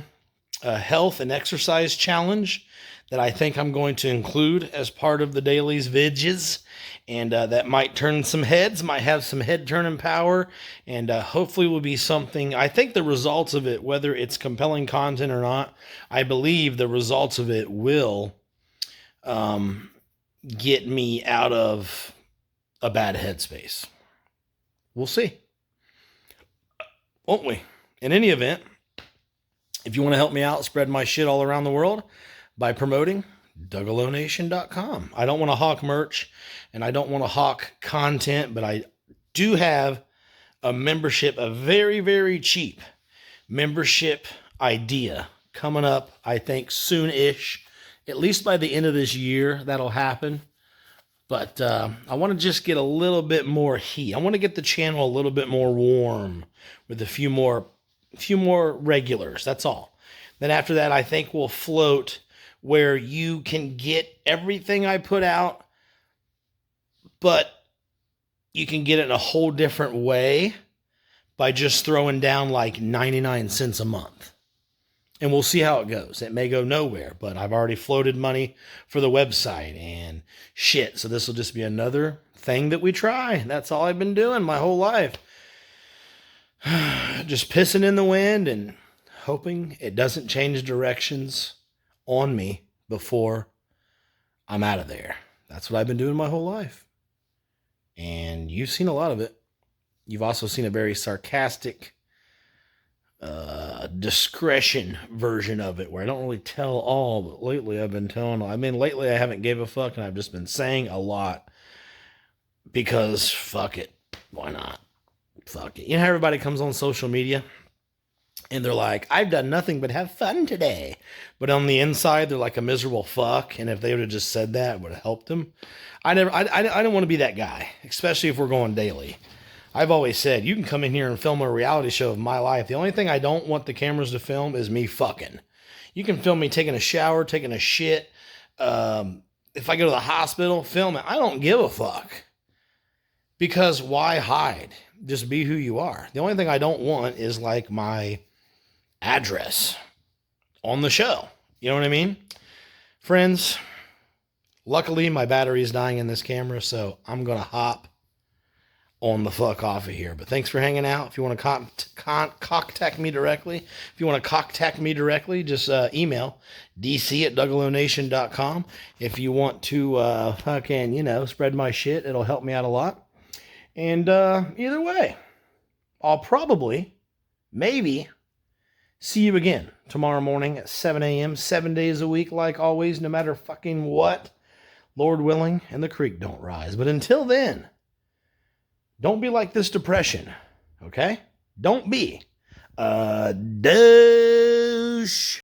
Speaker 1: health and exercise challenge that I think I'm going to include as part of the daily's vidges. And that might turn some heads, might have some head turning power, and hopefully will be something. I think the results of it, whether it's compelling content or not, I believe the results of it will get me out of a bad headspace. We'll see. Won't we? In any event, if you want to help me out, spread my shit all around the world by promoting DougaloNation.com. I don't want to hawk merch and I don't want to hawk content, but I do have a membership, a very, very cheap membership idea coming up, I think soon-ish, at least by the end of this year, that'll happen. But I want to just get a little bit more heat. I want to get the channel a little bit more warm with a few more regulars. That's all. Then after that, I think we'll float where you can get everything I put out, but you can get it in a whole different way by just throwing down like 99 cents a month. And we'll see how it goes. It may go nowhere, but I've already floated money for the website and shit. So this will just be another thing that we try. That's all I've been doing my whole life. Just pissing in the wind and hoping it doesn't change directions on me before I'm out of there. That's what I've been doing my whole life. And you've seen a lot of it. You've also seen a very sarcastic discretion version of it where I don't really tell all, but lately I've been telling. Lately I haven't gave a fuck and I've just been saying a lot because fuck it. Why not? Fuck it. You know how everybody comes on social media and they're like, I've done nothing but have fun today. But on the inside, they're like a miserable fuck. And if they would have just said that, it would have helped them. I don't want to be that guy, especially if we're going daily. I've always said, you can come in here and film a reality show of my life. The only thing I don't want the cameras to film is me fucking. You can film me taking a shower, taking a shit. If I go to the hospital, film it. I don't give a fuck. Because why hide? Just be who you are. The only thing I don't want is like my address on the show. You know what I mean? Friends, luckily my battery is dying in this camera, so I'm going to hop on the fuck off of here. But thanks for hanging out. If you want to contact me directly, just email dc@DougaloNation.com. If you want to fucking, spread my shit, it'll help me out a lot. And either way, I'll probably, maybe, see you again tomorrow morning at 7 a.m., 7 days a week, like always, no matter fucking what, Lord willing, and the creek don't rise. But until then, don't be like this depression, okay? Don't be a douche.